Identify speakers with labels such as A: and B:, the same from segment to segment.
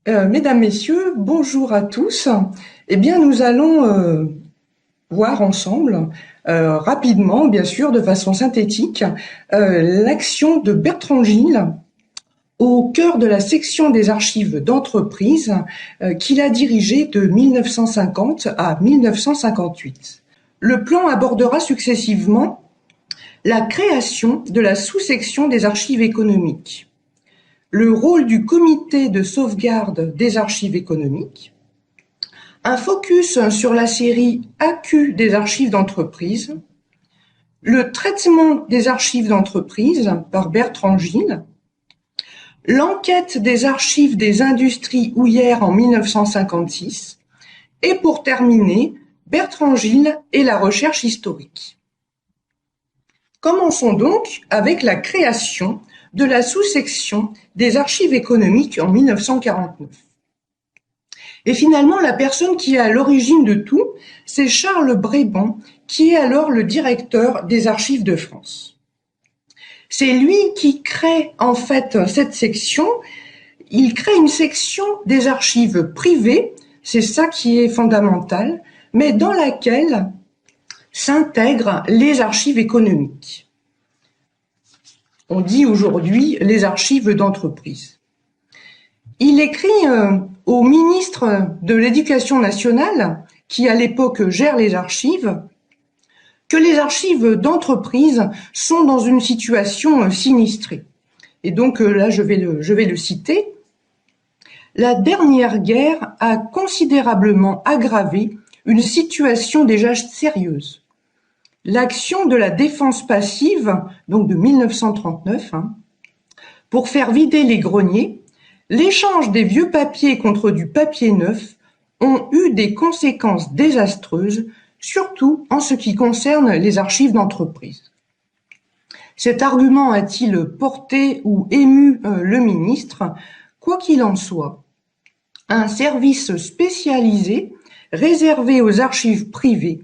A: Mesdames, Messieurs, bonjour à tous. Eh bien, nous allons voir ensemble, rapidement, bien sûr, de façon synthétique, l'action de Bertrand Gilles au cœur de la section des archives d'entreprise qu'il a dirigée de 1950 à 1958. Le plan abordera successivement la création de la sous-section des archives économiques, le rôle du comité de sauvegarde des archives économiques, un focus sur la série AQ des archives d'entreprise, le traitement des archives d'entreprise par Bertrand Gilles, l'enquête des archives des industries houillères en 1956, et pour terminer, Bertrand Gilles et la recherche historique. Commençons donc avec la création de la sous-section des archives économiques en 1949. Et finalement, la personne qui est à l'origine de tout, c'est Charles Brébant, qui est alors le directeur des Archives de France. C'est lui qui crée en fait cette section. Il crée une section des archives privées, c'est ça qui est fondamental, mais dans laquelle s'intègrent les archives économiques. On dit aujourd'hui les archives d'entreprise. Il écrit au ministre de l'Éducation nationale, qui à l'époque gère les archives, que les archives d'entreprise sont dans une situation sinistrée. Et donc là, je vais le citer. La dernière guerre a considérablement aggravé une situation déjà sérieuse. L'action de la défense passive, donc de 1939, pour faire vider les greniers, l'échange des vieux papiers contre du papier neuf ont eu des conséquences désastreuses, surtout en ce qui concerne les archives d'entreprise. Cet argument a-t-il porté ou ému le ministre? Quoi qu'il en soit, un service spécialisé réservé aux archives privées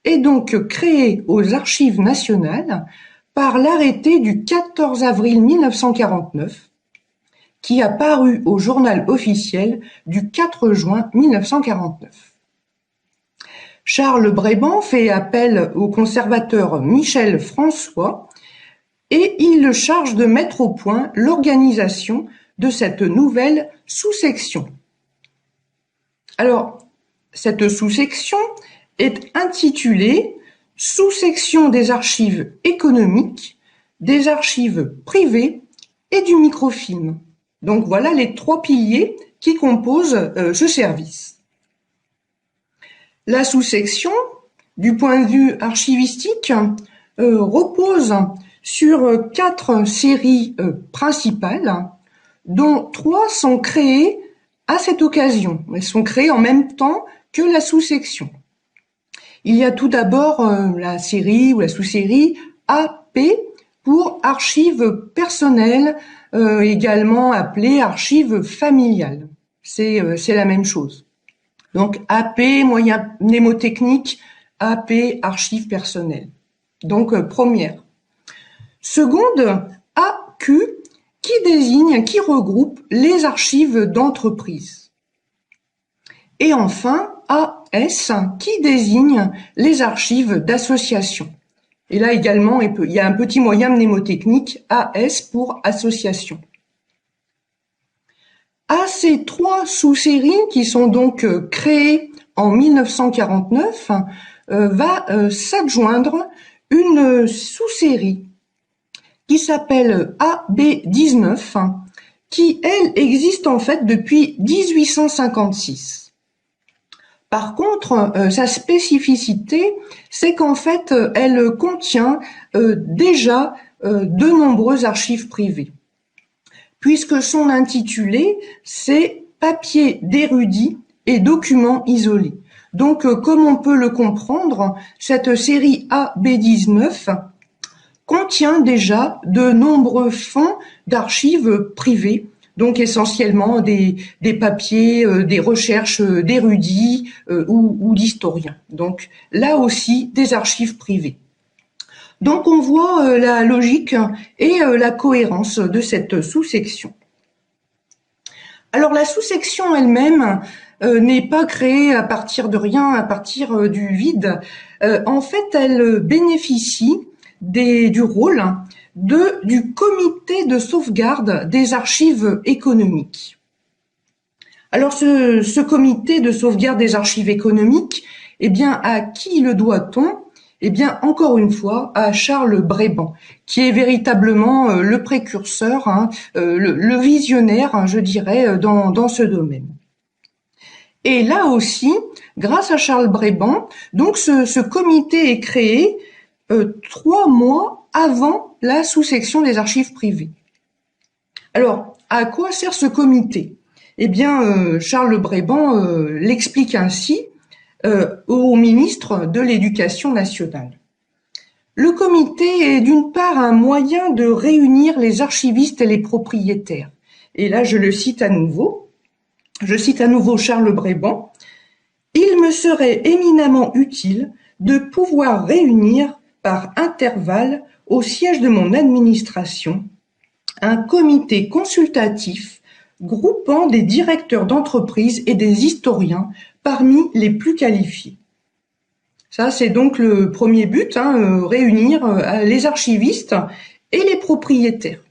A: est donc créé aux Archives nationales par l'arrêté du 14 avril 1949, qui a paru au Journal officiel du 4 juin 1949. Charles Brébant fait appel au conservateur Michel François et il le charge de mettre au point l'organisation de cette nouvelle sous-section. Alors, cette sous-section est intitulée « Sous-section des archives économiques, des archives privées et du microfilm ». Donc voilà les trois piliers qui composent ce service. La sous-section, du point de vue archivistique, repose sur 4 séries principales, dont 3 sont créées à cette occasion. Elles sont créées en même temps que la sous-section. Il y a tout d'abord la série ou la sous-série AP pour archives personnelles, également appelées archives familiales. C'est la même chose. Donc AP, moyen mnémotechnique, AP, archives personnelles. Donc première. Seconde, AQ, qui regroupe les archives d'entreprise. Et enfin, AS, qui désigne les archives d'association. Et là également, il y a un petit moyen mnémotechnique, AS pour association. À ces 3 sous-séries qui sont donc créées en 1949, va s'adjoindre une sous-série qui s'appelle AB19, qui, elle, existe en fait depuis 1856. Par contre, sa spécificité, c'est qu'en fait, elle contient déjà de nombreuses archives privées, puisque son intitulé, c'est « Papiers d'érudits et documents isolés ». Donc, comme on peut le comprendre, cette série AB19 contient déjà de nombreux fonds d'archives privées, donc essentiellement des papiers, des recherches d'érudits ou d'historiens. Donc là aussi, des archives privées. Donc on voit la logique et la cohérence de cette sous-section. Alors la sous-section elle-même n'est pas créée à partir de rien, à partir du vide. En fait, elle bénéficie du rôle du comité de sauvegarde des archives économiques. Alors ce comité de sauvegarde des archives économiques, eh bien à qui le doit-on? Eh bien encore une fois à Charles Brébant, qui est véritablement le précurseur, le visionnaire, je dirais, dans ce domaine. Et là aussi, grâce à Charles Brébant, donc ce comité est créé 3 mois avant la sous-section des archives privées. Alors, à quoi sert ce comité? Eh bien, Charles Brébant l'explique ainsi au ministre de l'Éducation nationale. Le comité est d'une part un moyen de réunir les archivistes et les propriétaires. Et là, je le cite à nouveau. Je cite à nouveau Charles Brébant. Il me serait éminemment utile de pouvoir réunir par intervalle au siège de mon administration un comité consultatif groupant des directeurs d'entreprise et des historiens parmi les plus qualifiés. Ça, c'est donc le premier but, réunir les archivistes et les propriétaires.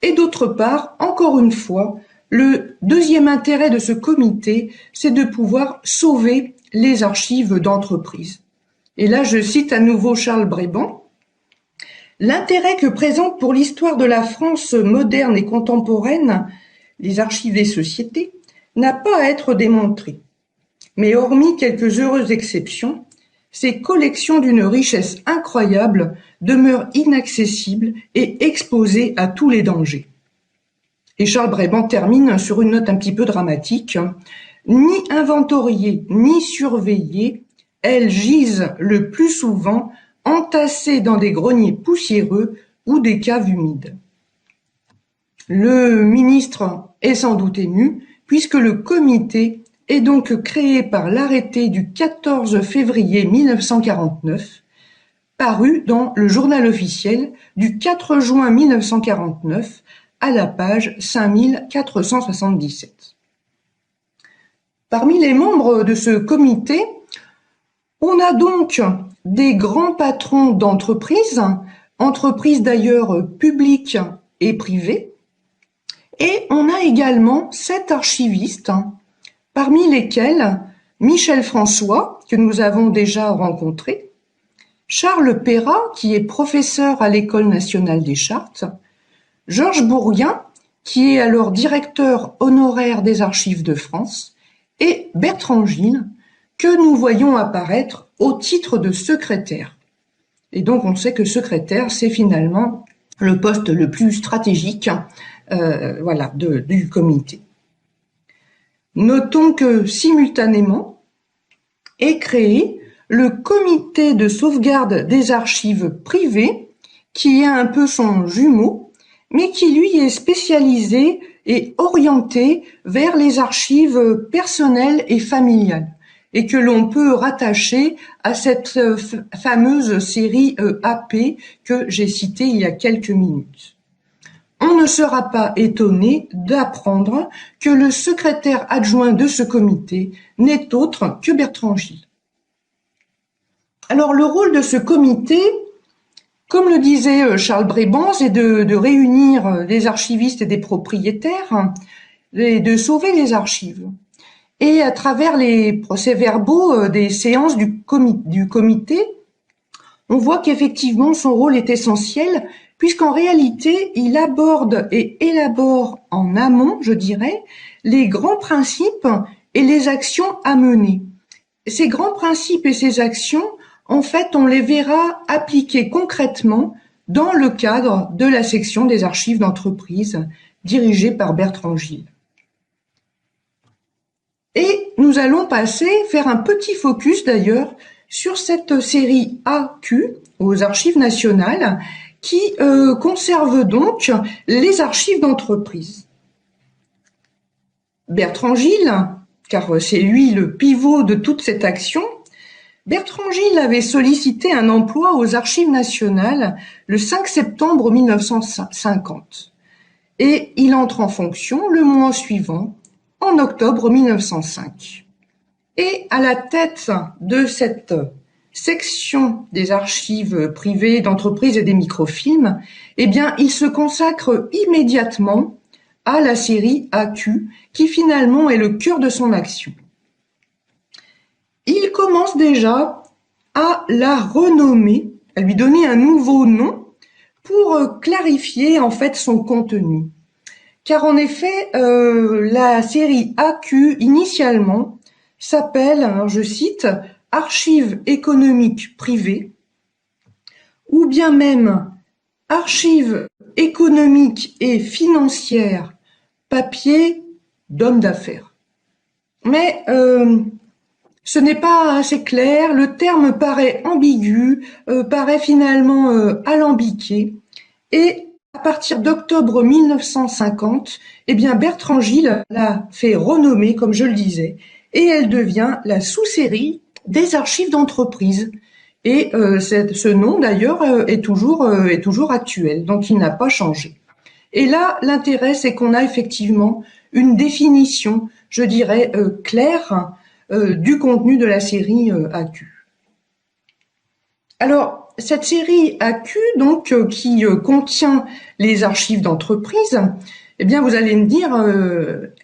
A: Et d'autre part, encore une fois, le deuxième intérêt de ce comité, c'est de pouvoir sauver les archives d'entreprise. Et là, je cite à nouveau Charles Brébant. L'intérêt que présentent pour l'histoire de la France moderne et contemporaine les archives des sociétés n'a pas à être démontré. Mais hormis quelques heureuses exceptions, ces collections d'une richesse incroyable demeurent inaccessibles et exposées à tous les dangers. Et Charles Brébant termine sur une note un petit peu dramatique. Ni inventoriées, ni surveillées, elles gisent le plus souvent entassées dans des greniers poussiéreux ou des caves humides. Le ministre est sans doute ému, puisque le comité est donc créé par l'arrêté du 14 février 1949, paru dans le journal officiel du 4 juin 1949, à la page 5477. Parmi les membres de ce comité, on a donc des grands patrons d'entreprises, entreprises d'ailleurs publiques et privées, et on a également 7 archivistes, parmi lesquels Michel François, que nous avons déjà rencontré, Charles Perrat, qui est professeur à l'École nationale des chartes, Georges Bourguin, qui est alors directeur honoraire des Archives de France, et Bertrand Gilles, que nous voyons apparaître au titre de secrétaire. Et donc on sait que secrétaire, c'est finalement le poste le plus stratégique du comité. Notons que simultanément est créé le comité de sauvegarde des archives privées, qui est un peu son jumeau, mais qui lui est spécialisé et orienté vers les archives personnelles et familiales, et que l'on peut rattacher à cette fameuse série AP que j'ai citée il y a quelques minutes. On ne sera pas étonné d'apprendre que le secrétaire adjoint de ce comité n'est autre que Bertrand Gilles. Alors le rôle de ce comité, comme le disait Charles Brébant, c'est de réunir des archivistes et des propriétaires et de sauver les archives. Et à travers les procès-verbaux des séances du comité, on voit qu'effectivement son rôle est essentiel, puisqu'en réalité, il aborde et élabore en amont, je dirais, les grands principes et les actions à mener. Ces grands principes et ces actions, en fait, on les verra appliqués concrètement dans le cadre de la section des archives d'entreprise dirigée par Bertrand Gilles. Et nous allons faire un petit focus d'ailleurs sur cette série AQ aux Archives nationales qui conserve donc les archives d'entreprise. Bertrand Gilles, car c'est lui le pivot de toute cette action, Bertrand Gilles avait sollicité un emploi aux Archives nationales le 5 septembre 1950. et il entre en fonction le mois suivant, en octobre 1905. Et à la tête de cette section des archives privées d'entreprises et des microfilms, eh bien, il se consacre immédiatement à la série AQ, qui finalement est le cœur de son action. Il commence déjà à la renommer, à lui donner un nouveau nom pour clarifier en fait son contenu. Car en effet, la série AQ initialement s'appelle, alors je cite, Archives économiques privées, ou bien même Archives économiques et financières, papier d'homme d'affaires. Mais ce n'est pas assez clair, le terme paraît ambigu, paraît finalement alambiqué, et à partir d'octobre 1950, eh bien Bertrand Gilles l'a fait renommer, comme je le disais, et elle devient la sous-série des archives d'entreprise. Et ce nom d'ailleurs est toujours actuel, donc il n'a pas changé. Et là, l'intérêt, c'est qu'on a effectivement une définition, je dirais, claire du contenu de la série AQ. Alors, cette série AQ, donc, qui contient les archives d'entreprise, eh bien, vous allez me dire,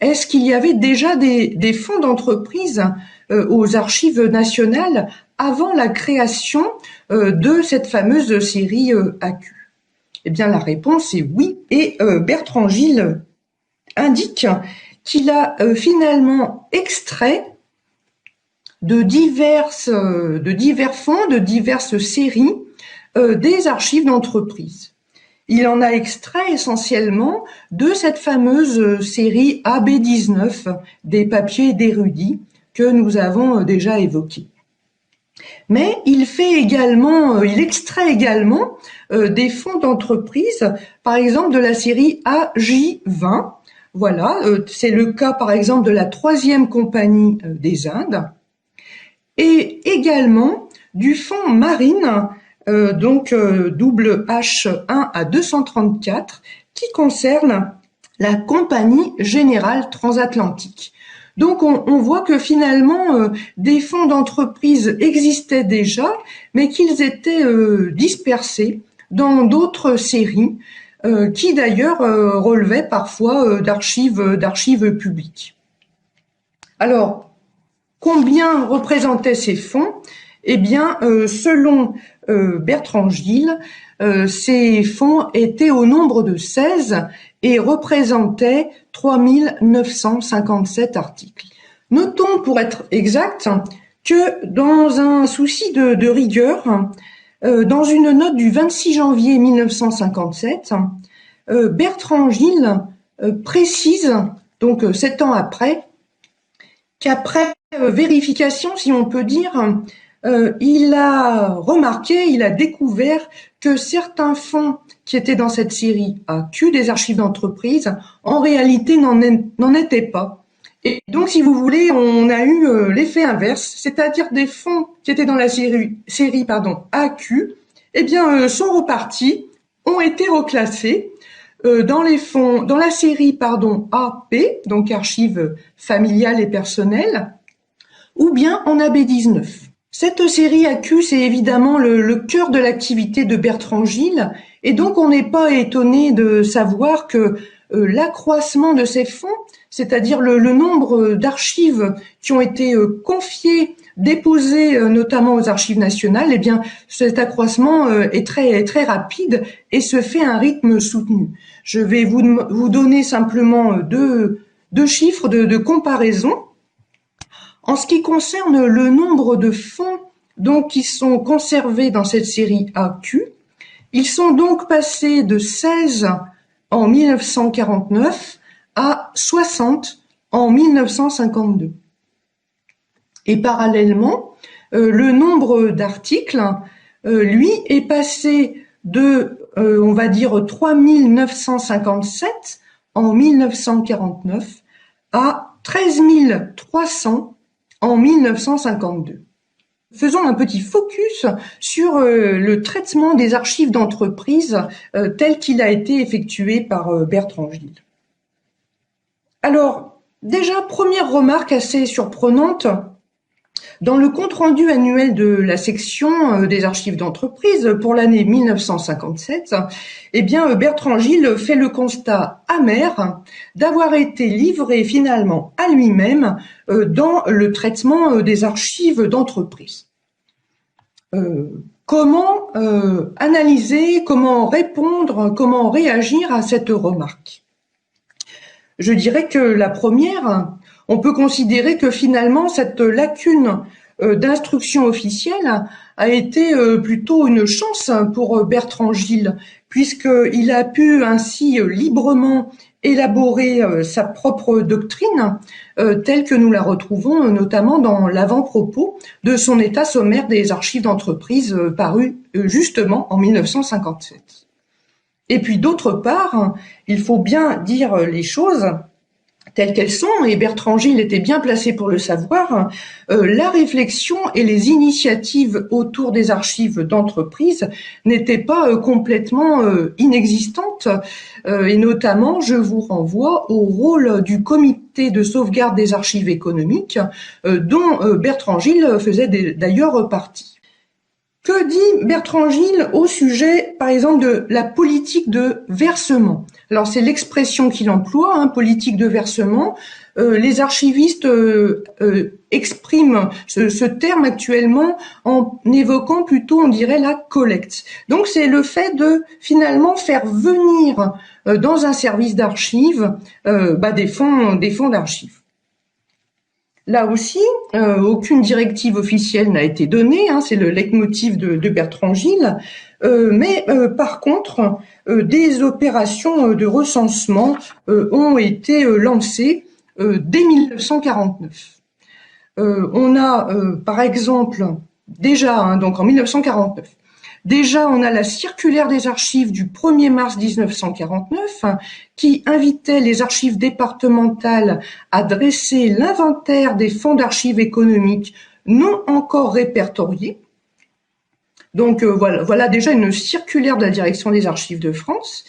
A: est-ce qu'il y avait déjà des fonds d'entreprise aux archives nationales avant la création de cette fameuse série AQ? Eh bien, la réponse est oui, et Bertrand Gilles indique qu'il a finalement extrait de divers fonds, de diverses séries des archives d'entreprise. Il en a extrait essentiellement de cette fameuse série AB19 des papiers d'érudits que nous avons déjà évoquée. Mais il extrait également des fonds d'entreprise, par exemple de la série AJ20. Voilà, c'est le cas par exemple de la 3e compagnie des Indes, et également du fonds Marine, donc double H1 à 234, qui concerne la Compagnie Générale Transatlantique. Donc on voit que finalement des fonds d'entreprise existaient déjà, mais qu'ils étaient dispersés dans d'autres séries qui d'ailleurs relevaient parfois d'archives publiques. Alors, combien représentaient ces fonds? Eh bien, selon Bertrand Gilles, ces fonds étaient au nombre de 16 et représentaient 3957 articles. Notons, pour être exact, que dans un souci de rigueur, dans une note du 26 janvier 1957, Bertrand Gilles précise, donc 7 ans après, qu'après vérification, si on peut dire, il a découvert que certains fonds qui étaient dans cette série AQ des archives d'entreprise, en réalité n'en étaient pas. Et donc, si vous voulez, on a eu l'effet inverse, c'est-à-dire des fonds qui étaient dans la série AQ, eh bien, sont repartis, ont été reclassés dans la série AP, donc archives familiales et personnelles, ou bien en AB19. Cette série AQ, c'est évidemment le cœur de l'activité de Bertrand Gilles, et donc on n'est pas étonné de savoir que l'accroissement de ces fonds, c'est-à-dire le nombre d'archives qui ont été confiées, déposées notamment aux archives nationales, eh bien cet accroissement est très rapide et se fait à un rythme soutenu. Je vais vous donner simplement deux chiffres de comparaison. En ce qui concerne le nombre de fonds donc qui sont conservés dans cette série AQ, ils sont donc passés de 16 en 1949 à 60 en 1952. Et parallèlement, le nombre d'articles, lui, est passé de, on va dire, 3957 en 1949 à 13 300 en 1952. Faisons un petit focus sur le traitement des archives d'entreprise tel qu'il a été effectué par Bertrand Gilles. Alors, déjà, première remarque assez surprenante, dans le compte-rendu annuel de la section des archives d'entreprise pour l'année 1957, eh bien, Bertrand Gilles fait le constat amer d'avoir été livré finalement à lui-même dans le traitement des archives d'entreprise. Comment analyser, comment répondre, comment réagir à cette remarque? Je dirais que la première, on peut considérer que finalement cette lacune d'instruction officielle a été plutôt une chance pour Bertrand Gilles, puisqu'il a pu ainsi librement élaborer sa propre doctrine, telle que nous la retrouvons notamment dans l'avant-propos de son état sommaire des archives d'entreprise paru justement en 1957. Et puis d'autre part, il faut bien dire les choses telles qu'elles sont, et Bertrand Gilles était bien placé pour le savoir, la réflexion et les initiatives autour des archives d'entreprise n'étaient pas complètement inexistantes, et notamment je vous renvoie au rôle du comité de sauvegarde des archives économiques, dont Bertrand Gilles faisait d'ailleurs partie. Que dit Bertrand Gilles au sujet, par exemple, de la politique de versement? Alors, c'est l'expression qu'il emploie, politique de versement. Les archivistes expriment ce terme actuellement en évoquant plutôt, on dirait, la collecte. Donc, c'est le fait de finalement faire venir dans un service d'archives des fonds d'archives. Là aussi, aucune directive officielle n'a été donnée, c'est le leitmotiv de Bertrand Gilles, mais par contre, des opérations de recensement ont été lancées dès 1949. On a, par exemple, déjà, donc en 1949, déjà, on a la circulaire des archives du 1er mars 1949 qui invitait les archives départementales à dresser l'inventaire des fonds d'archives économiques non encore répertoriés. Donc voilà déjà une circulaire de la direction des archives de France.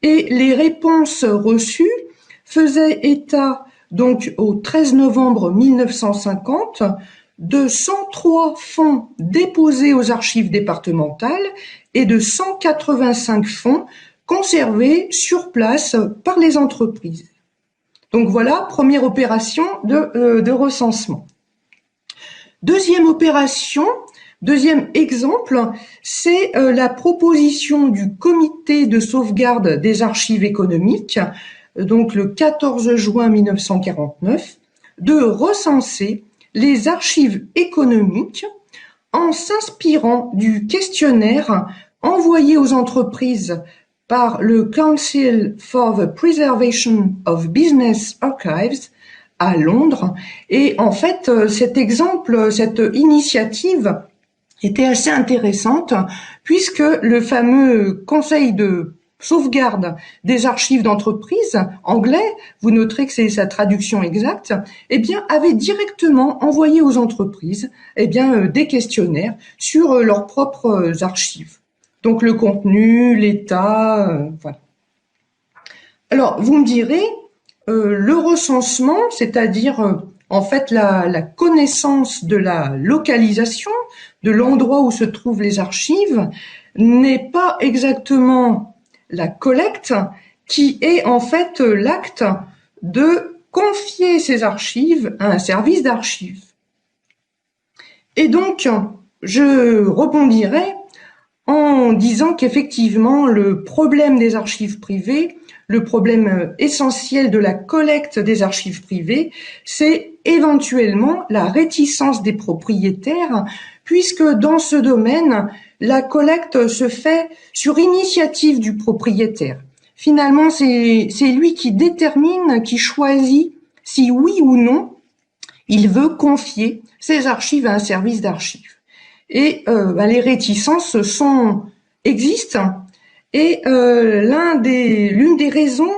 A: Et les réponses reçues faisaient état, donc au 13 novembre 1950, de 103 fonds déposés aux archives départementales et de 185 fonds conservés sur place par les entreprises. Donc voilà, première opération de recensement. Deuxième opération, deuxième exemple, c'est la proposition du comité de sauvegarde des archives économiques, donc le 14 juin 1949, de recenser les archives économiques en s'inspirant du questionnaire envoyé aux entreprises par le Council for the Preservation of Business Archives à Londres. Et en fait, cet exemple, cette initiative était assez intéressante puisque le fameux Conseil de sauvegarde des archives d'entreprise, anglais, vous noterez que c'est sa traduction exacte, avait directement envoyé aux entreprises, des questionnaires sur leurs propres archives. Donc le contenu, l'état, voilà. Alors, vous me direz, le recensement, c'est-à-dire en fait la connaissance de la localisation, de l'endroit où se trouvent les archives, n'est pas exactement la collecte, qui est en fait l'acte de confier ces archives à un service d'archives. Et donc, je rebondirai en disant qu'effectivement, le problème des archives privées, le problème essentiel de la collecte des archives privées, c'est éventuellement la réticence des propriétaires, puisque dans ce domaine, la collecte se fait sur initiative du propriétaire. Finalement, c'est lui qui détermine, qui choisit si oui ou non il veut confier ses archives à un service d'archives. Et les réticences existent. Et l'une des raisons,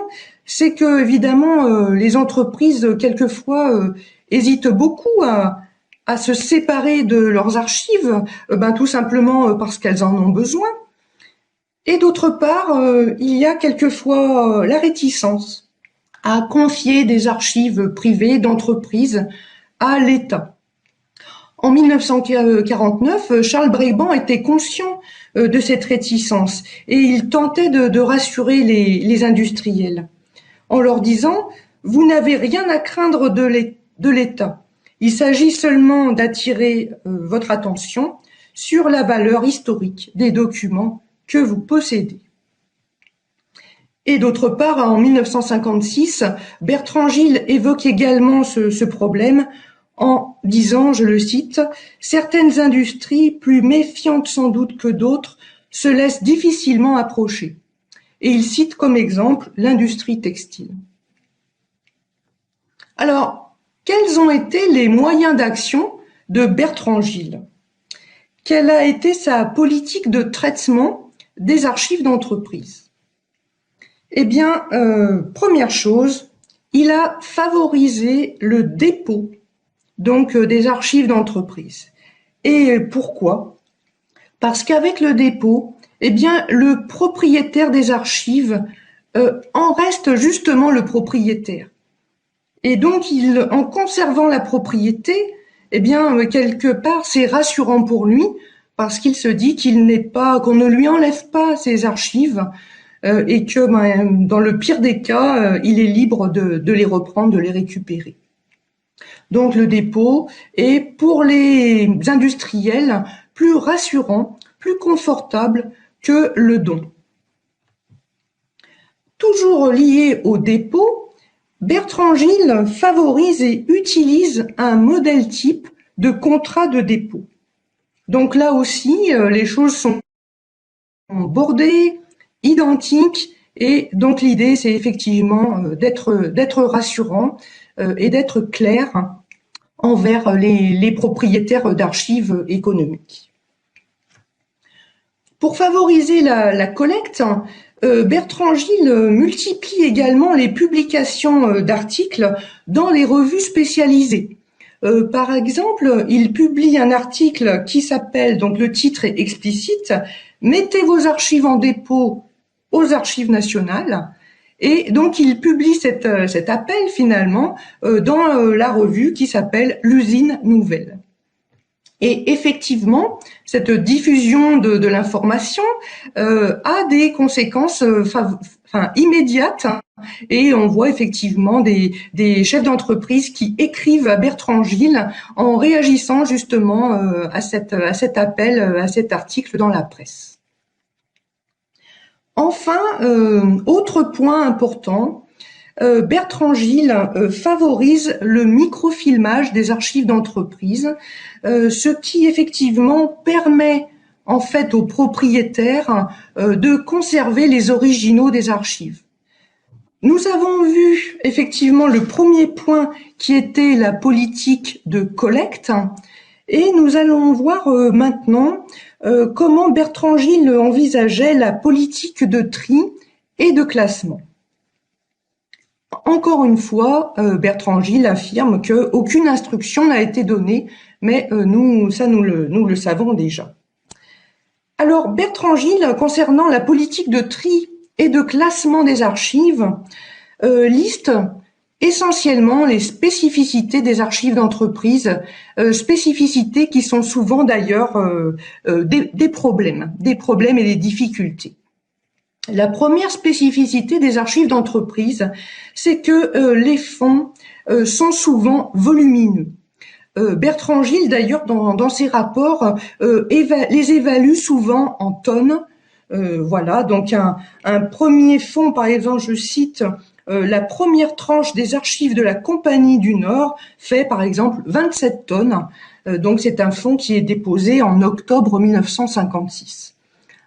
A: c'est que évidemment les entreprises quelquefois hésitent beaucoup à à se séparer de leurs archives, tout simplement parce qu'elles en ont besoin. Et d'autre part, il y a quelquefois la réticence à confier des archives privées d'entreprises à l'État. En 1949, Charles Brébant était conscient de cette réticence et il tentait de rassurer les industriels en leur disant « Vous n'avez rien à craindre de l'État. Il s'agit seulement d'attirer votre attention sur la valeur historique des documents que vous possédez. » Et d'autre part, en 1956, Bertrand Gille évoque également ce problème en disant, je le cite, « Certaines industries, plus méfiantes sans doute que d'autres, se laissent difficilement approcher. » Et il cite comme exemple l'industrie textile. Alors, quels ont été les moyens d'action de Bertrand Gille? Quelle a été sa politique de traitement des archives d'entreprise? Eh bien, première chose, il a favorisé le dépôt donc des archives d'entreprise. Et pourquoi? Parce qu'avec le dépôt, eh bien, le propriétaire des archives en reste justement le propriétaire. Et donc, en conservant la propriété, eh bien, quelque part, c'est rassurant pour lui parce qu'il se dit qu'on ne lui enlève pas ses archives et que, dans le pire des cas, il est libre de les reprendre, de les récupérer. Donc, le dépôt est pour les industriels plus rassurant, plus confortable que le don. Toujours lié au dépôt, Bertrand Gille favorise et utilise un modèle type de contrat de dépôt. Donc là aussi, les choses sont bordées, identiques, et donc l'idée, c'est effectivement d'être rassurant et d'être clair envers les propriétaires d'archives économiques. Pour favoriser la collecte, Bertrand Gille multiplie également les publications d'articles dans les revues spécialisées. Par exemple, il publie un article qui s'appelle, donc le titre est explicite, « Mettez vos archives en dépôt aux archives nationales ». Et donc, il publie cet appel finalement dans la revue qui s'appelle L'Usine Nouvelle. Et effectivement, cette diffusion de l'information a des conséquences immédiates. Et on voit effectivement des chefs d'entreprise qui écrivent à Bertrand Gille en réagissant justement à cet appel, à cet article dans la presse. Enfin, autre point important, Bertrand Gille favorise le microfilmage des archives d'entreprise, ce qui effectivement permet en fait aux propriétaires de conserver les originaux des archives. Nous avons vu effectivement le premier point qui était la politique de collecte et nous allons voir maintenant comment Bertrand Gille envisageait la politique de tri et de classement. Encore une fois, Bertrand Gille affirme qu'aucune instruction n'a été donnée, mais nous le savons déjà. Alors, Bertrand Gille, concernant la politique de tri et de classement des archives, liste essentiellement les spécificités des archives d'entreprise, spécificités qui sont souvent d'ailleurs des problèmes et des difficultés. La première spécificité des archives d'entreprise, c'est que les fonds sont souvent volumineux. Bertrand Gille, d'ailleurs, dans ses rapports, les évalue souvent en tonnes. Voilà, donc un premier fonds, par exemple, je cite, la première tranche des archives de la Compagnie du Nord fait, par exemple, 27 tonnes. Donc c'est un fonds qui est déposé en octobre 1956.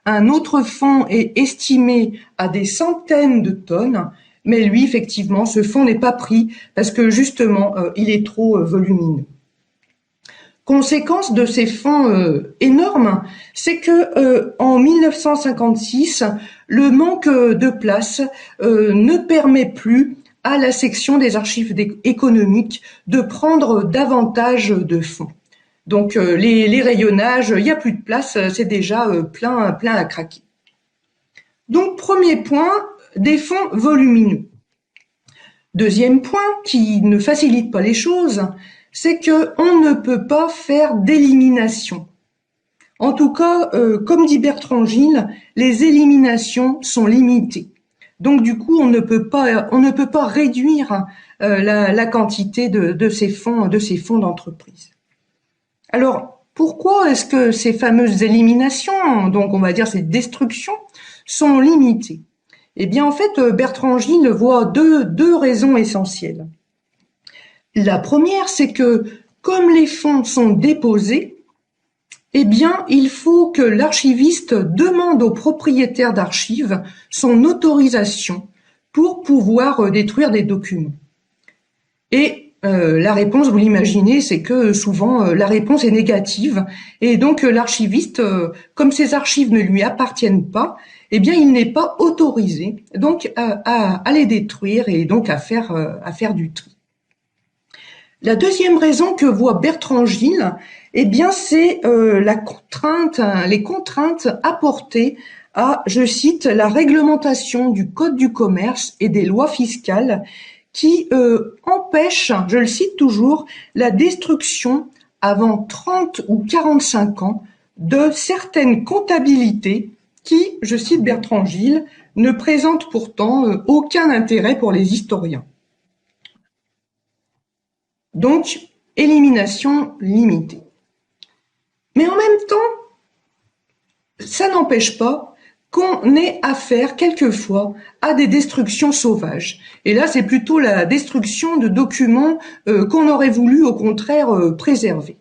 A: Un autre fonds est estimé à des centaines de tonnes, mais lui, effectivement, ce fonds n'est pas pris parce que justement, il est trop volumineux. Conséquence de ces fonds énormes, c'est que en 1956, le manque de place ne permet plus à la section des archives économiques de prendre davantage de fonds. Donc les rayonnages, il n'y a plus de place, c'est déjà plein à craquer. Donc premier point, des fonds volumineux. Deuxième point, qui ne facilite pas les choses, c'est qu'on ne peut pas faire d'élimination. En tout cas, comme dit Bertrand Gilles, les éliminations sont limitées. Donc du coup, on ne peut pas réduire la quantité de ces fonds d'entreprise. Alors, pourquoi est-ce que ces fameuses éliminations, donc on va dire ces destructions, sont limitées? Eh bien, en fait, Bertrand Gilles voit deux raisons essentielles. La première, c'est que comme les fonds sont déposés, eh bien, il faut que l'archiviste demande au propriétaire d'archives son autorisation pour pouvoir détruire des documents. Et la réponse, vous l'imaginez, c'est que souvent la réponse est négative et donc l'archiviste, comme ces archives ne lui appartiennent pas, eh bien il n'est pas autorisé donc à les détruire et donc à faire du tri. La deuxième raison que voit Bertrand Gilles, eh bien c'est les contraintes apportées à, je cite, la réglementation du Code du commerce et des lois fiscales qui empêche, je le cite toujours, la destruction avant 30 ou 45 ans de certaines comptabilités qui, je cite Bertrand Gilles, ne présentent pourtant aucun intérêt pour les historiens. Donc, élimination limitée. Mais en même temps, ça n'empêche pas qu'on ait affaire quelquefois à des destructions sauvages. Et là, c'est plutôt la destruction de documents qu'on aurait voulu au contraire préserver.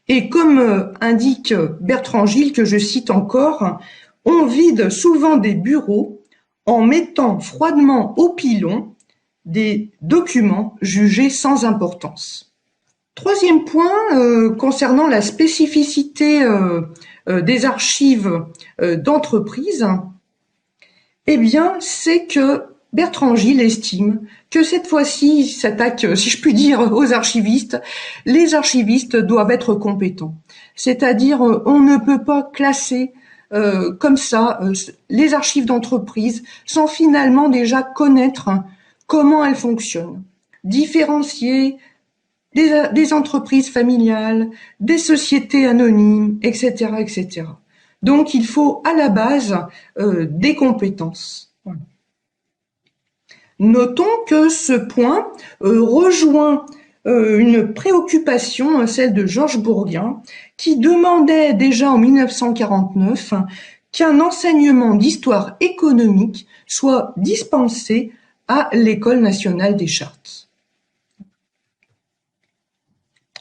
A: Et comme indique Bertrand Gilles, que je cite encore, on vide souvent des bureaux en mettant froidement au pilon des documents jugés sans importance. Troisième point, concernant la spécificité des archives d'entreprise, eh bien, c'est que Bertrand Gilles estime que cette fois-ci, il s'attaque, si je puis dire, aux archivistes. Les archivistes doivent être compétents. C'est-à-dire, on ne peut pas classer comme ça les archives d'entreprise sans finalement déjà connaître comment elles fonctionnent. Différencier des entreprises familiales, des sociétés anonymes, etc., etc. Donc, il faut à la base des compétences. Voilà. Notons que ce point rejoint une préoccupation, celle de Georges Bourguin, qui demandait déjà en 1949 qu'un enseignement d'histoire économique soit dispensé à l'École nationale des chartes.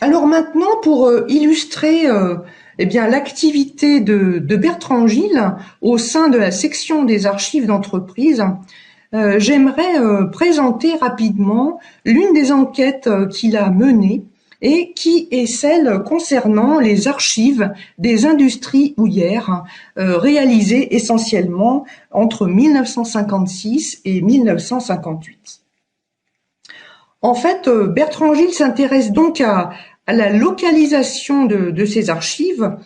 A: Alors maintenant, pour illustrer eh bien l'activité de Bertrand Gilles au sein de la section des archives d'entreprise, j'aimerais présenter rapidement l'une des enquêtes qu'il a menées et qui est celle concernant les archives des industries houillères réalisées essentiellement entre 1956 et 1958. En fait, Bertrand Gilles s'intéresse donc à la localisation de ces archives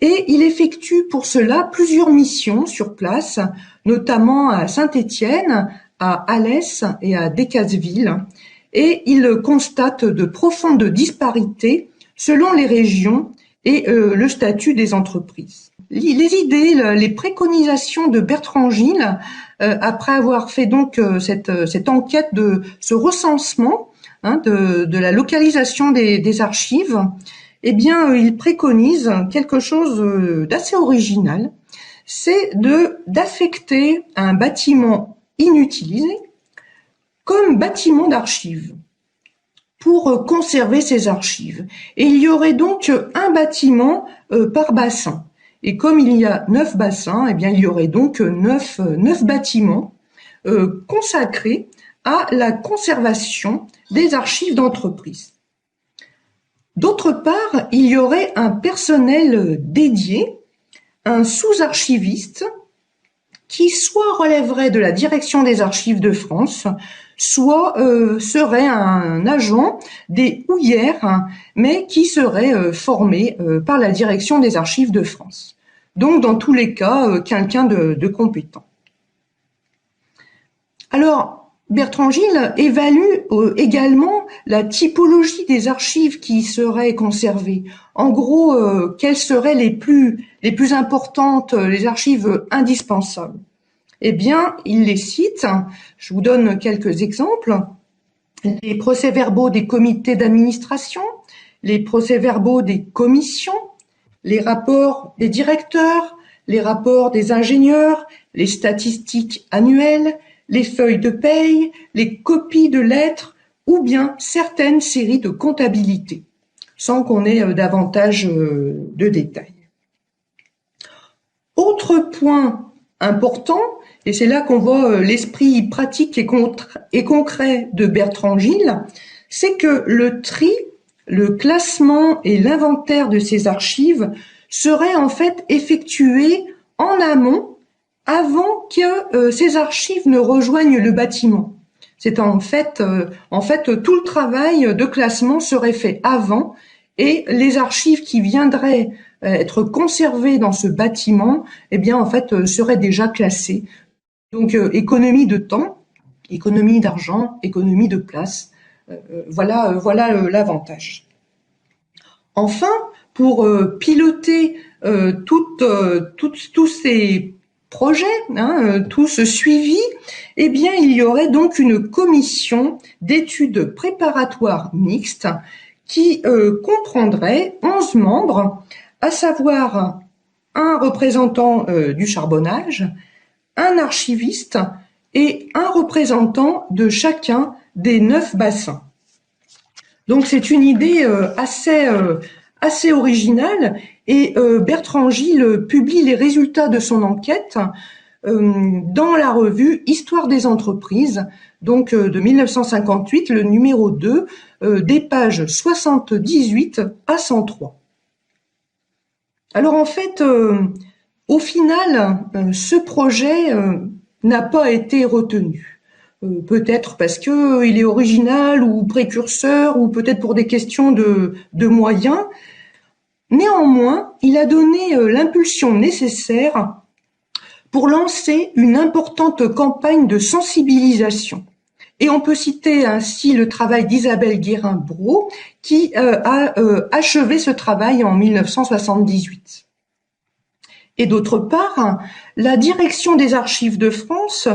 A: et il effectue pour cela plusieurs missions sur place, notamment à Saint-Étienne, à Alès et à Decazeville, et il constate de profondes disparités selon les régions et le statut des entreprises. Les idées, les préconisations de Bertrand Gilles, après avoir fait donc cette enquête de ce recensement de la localisation des archives, eh bien, il préconise quelque chose d'assez original, c'est d'affecter un bâtiment inutilisé comme bâtiment d'archives pour conserver ces archives. Et il y aurait donc un bâtiment par bassin. Et comme il y a 9 bassins, eh bien, il y aurait donc 9 bâtiments consacrés à la conservation des archives d'entreprise. D'autre part, il y aurait un personnel dédié, un sous-archiviste, qui soit relèverait de la direction des archives de France, soit serait un agent des houillères, hein, mais qui serait formé par la direction des Archives de France. Donc, dans tous les cas, quelqu'un de compétent. Alors, Bertrand Gilles évalue également la typologie des archives qui seraient conservées. En gros, quelles seraient les plus importantes, les archives indispensables? Eh bien, il les cite. Je vous donne quelques exemples. Les procès-verbaux des comités d'administration, les procès-verbaux des commissions, les rapports des directeurs, les rapports des ingénieurs, les statistiques annuelles, les feuilles de paye, les copies de lettres ou bien certaines séries de comptabilité, sans qu'on ait davantage de détails. Autre point important, et c'est là qu'on voit l'esprit pratique et concret de Bertrand Gilles, c'est que le tri, le classement et l'inventaire de ces archives seraient en fait effectués en amont, avant que ces archives ne rejoignent le bâtiment. C'est en fait tout le travail de classement serait fait avant, et les archives qui viendraient être conservées dans ce bâtiment, eh bien en fait seraient déjà classées. Donc économie de temps, économie d'argent, économie de place. Voilà l'avantage. Enfin, pour piloter tous ces projets, tout ce suivi, eh bien, il y aurait donc une commission d'études préparatoires mixtes qui comprendrait 11 membres, à savoir un représentant du charbonnage, un archiviste et un représentant de chacun des 9 bassins. Donc c'est une idée assez originale, et Bertrand Gilles publie les résultats de son enquête dans la revue Histoire des entreprises, donc de 1958, le numéro 2, des pages 78 à 103. Alors en fait, au final, ce projet n'a pas été retenu. Peut-être parce que il est original ou précurseur, ou peut-être pour des questions de moyens. Néanmoins, il a donné l'impulsion nécessaire pour lancer une importante campagne de sensibilisation. Et on peut citer ainsi le travail d'Isabelle Guérin-Braud, qui a achevé ce travail en 1978. Et d'autre part, la direction des Archives de France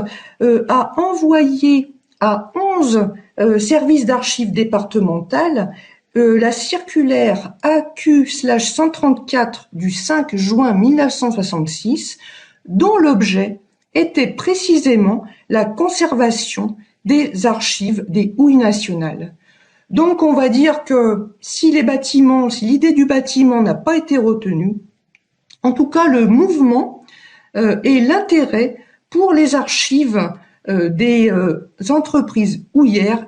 A: a envoyé à 11 services d'archives départementales la circulaire AQ/134 du 5 juin 1966, dont l'objet était précisément la conservation des archives des houilles nationales. Donc on va dire que si l'idée du bâtiment n'a pas été retenue, en tout cas le mouvement et l'intérêt pour les archives des entreprises houillères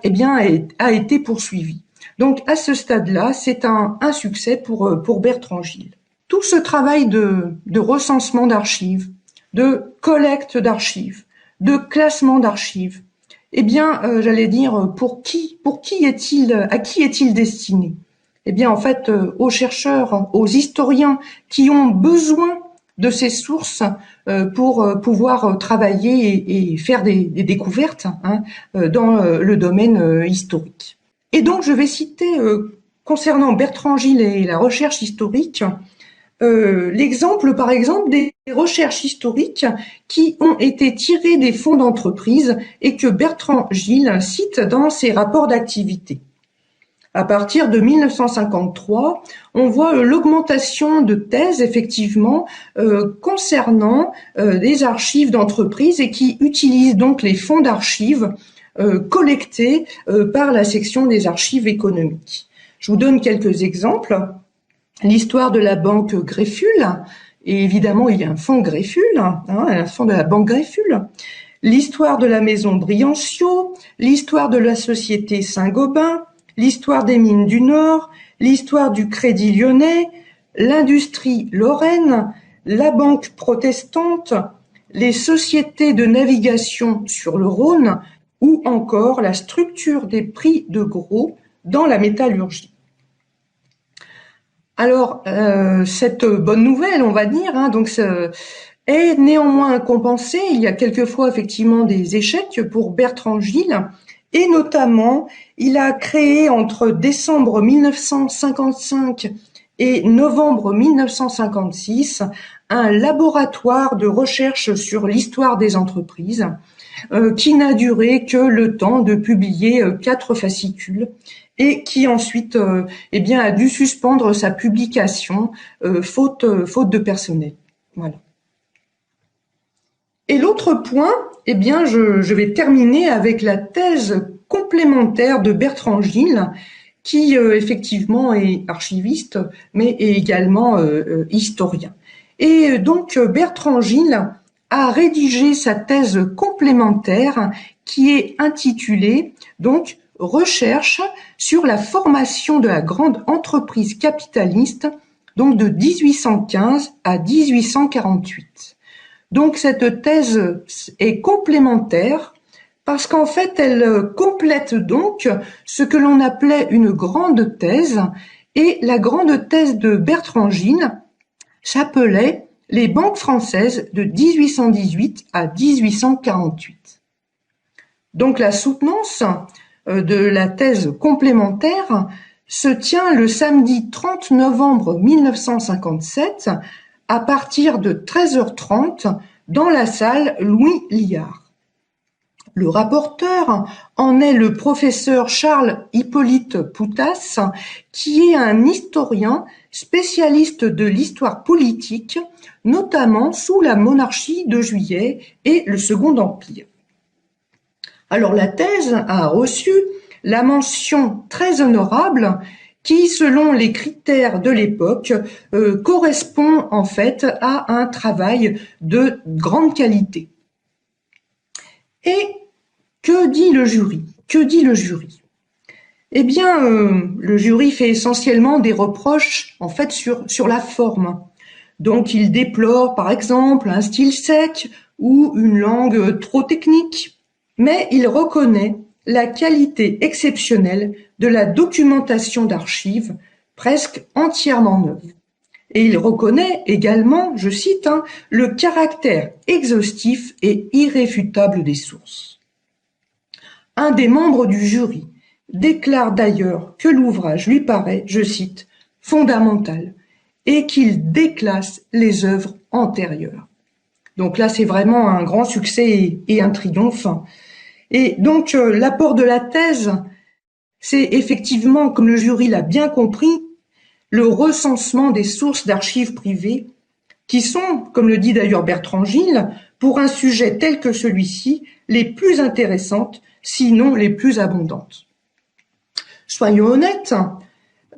A: a été poursuivi. Donc à ce stade-là, c'est un succès pour Bertrand Gilles. Tout ce travail de recensement d'archives, de collecte d'archives, de classement d'archives, j'allais dire, à qui est-il destiné? Eh bien, en fait, aux chercheurs, aux historiens qui ont besoin de ces sources pour pouvoir travailler et faire des découvertes dans le domaine historique. Et donc, je vais citer, concernant Bertrand Gilles et la recherche historique, l'exemple, par exemple, des recherches historiques qui ont été tirées des fonds d'entreprise et que Bertrand Gilles cite dans ses rapports d'activité. À partir de 1953, on voit l'augmentation de thèses, effectivement, concernant des archives d'entreprise et qui utilisent donc les fonds d'archives collectés par la section des archives économiques. Je vous donne quelques exemples. L'histoire de la banque Greffule, et évidemment il y a un fonds Greffule, un fonds de la banque Greffule. L'histoire de la maison Briancio, l'histoire de la société Saint-Gobain, l'histoire des mines du Nord, l'histoire du Crédit Lyonnais, l'industrie Lorraine, la banque protestante, les sociétés de navigation sur le Rhône, ou encore la structure des prix de gros dans la métallurgie. Alors, cette bonne nouvelle, on va dire, donc est néanmoins compensée. Il y a quelquefois effectivement des échecs pour Bertrand Gilles, et notamment, il a créé entre décembre 1955 et novembre 1956 un laboratoire de recherche sur l'histoire des entreprises qui n'a duré que le temps de publier 4 fascicules et qui ensuite a dû suspendre sa publication faute de personnel. Voilà. Et l'autre point, je vais terminer avec la thèse complémentaire de Bertrand Gilles, qui effectivement est archiviste, mais est également historien. Et donc Bertrand Gilles a rédigé sa thèse complémentaire qui est intitulée donc Recherche sur la formation de la grande entreprise capitaliste, donc de 1815 à 1848. Donc cette thèse est complémentaire parce qu'en fait elle complète donc ce que l'on appelait une grande thèse, et la grande thèse de Bertrand Gilles s'appelait les banques françaises de 1818 à 1848. Donc la soutenance de la thèse complémentaire se tient le samedi 30 novembre 1957 à partir de 13h30 dans la salle Louis Liard. Le rapporteur en est le professeur Charles-Hippolyte Poutas, qui est un historien spécialiste de l'histoire politique, notamment sous la monarchie de Juillet et le Second Empire. Alors la thèse a reçu la mention très honorable qui, selon les critères de l'époque, correspond en fait à un travail de grande qualité. Et que dit le jury? Que dit le jury? Eh bien, le jury fait essentiellement des reproches en fait sur la forme. Donc il déplore par exemple un style sec ou une langue trop technique, mais il reconnaît la qualité exceptionnelle de la documentation d'archives, presque entièrement neuve. Et il reconnaît également, je cite, le caractère exhaustif et irréfutable des sources. Un des membres du jury déclare d'ailleurs que l'ouvrage lui paraît, je cite, fondamental, et qu'il déclasse les œuvres antérieures. Donc là, c'est vraiment un grand succès et un triomphe. Et donc, l'apport de la thèse, c'est effectivement, comme le jury l'a bien compris, le recensement des sources d'archives privées qui sont, comme le dit d'ailleurs Bertrand Gilles, pour un sujet tel que celui-ci, les plus intéressantes, sinon les plus abondantes. Soyons honnêtes,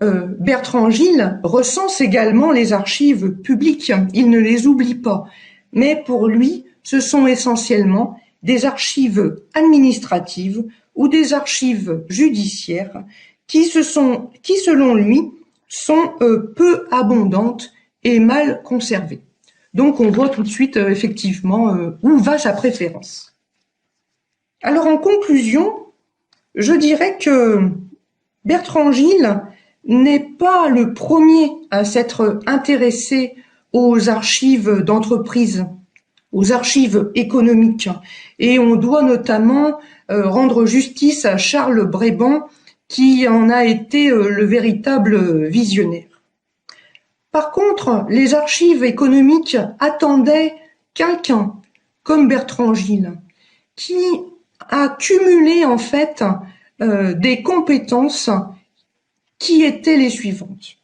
A: Bertrand Gilles recense également les archives publiques, il ne les oublie pas, mais pour lui, ce sont essentiellement des archives administratives ou des archives judiciaires qui selon lui, sont peu abondantes et mal conservées. Donc on voit tout de suite effectivement où va sa préférence. Alors en conclusion, je dirais que Bertrand Gilles n'est pas le premier à s'être intéressé aux archives d'entreprise, aux archives économiques. Et on doit notamment rendre justice à Charles Bréban, qui en a été le véritable visionnaire. Par contre, les archives économiques attendaient quelqu'un comme Bertrand Gilles, qui a cumulé en fait des compétences qui étaient les suivantes.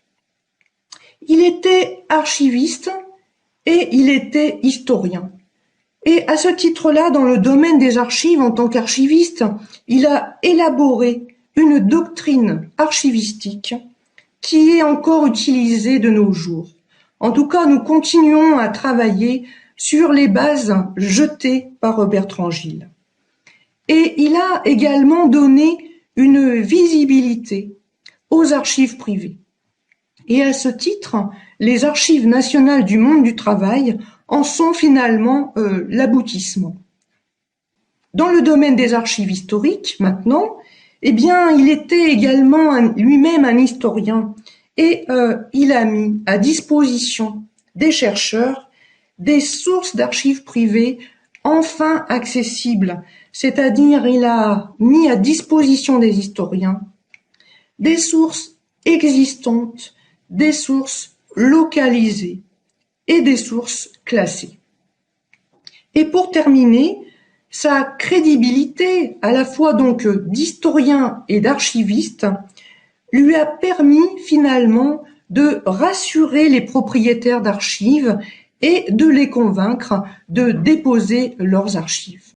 A: Il était archiviste et il était historien. Et à ce titre-là, dans le domaine des archives, en tant qu'archiviste, il a élaboré une doctrine archivistique qui est encore utilisée de nos jours. En tout cas, nous continuons à travailler sur les bases jetées par Bertrand Gilles. Et il a également donné une visibilité aux archives privées. Et à ce titre, les archives nationales du monde du travail en sont finalement l'aboutissement. Dans le domaine des archives historiques, maintenant, eh bien, il était également lui-même un historien et il a mis à disposition des chercheurs des sources d'archives privées enfin accessibles, c'est-à-dire il a mis à disposition des historiens des sources existantes, des sources localisées et des sources classées. Et pour terminer, sa crédibilité, à la fois donc d'historien et d'archiviste, lui a permis finalement de rassurer les propriétaires d'archives et de les convaincre de déposer leurs archives.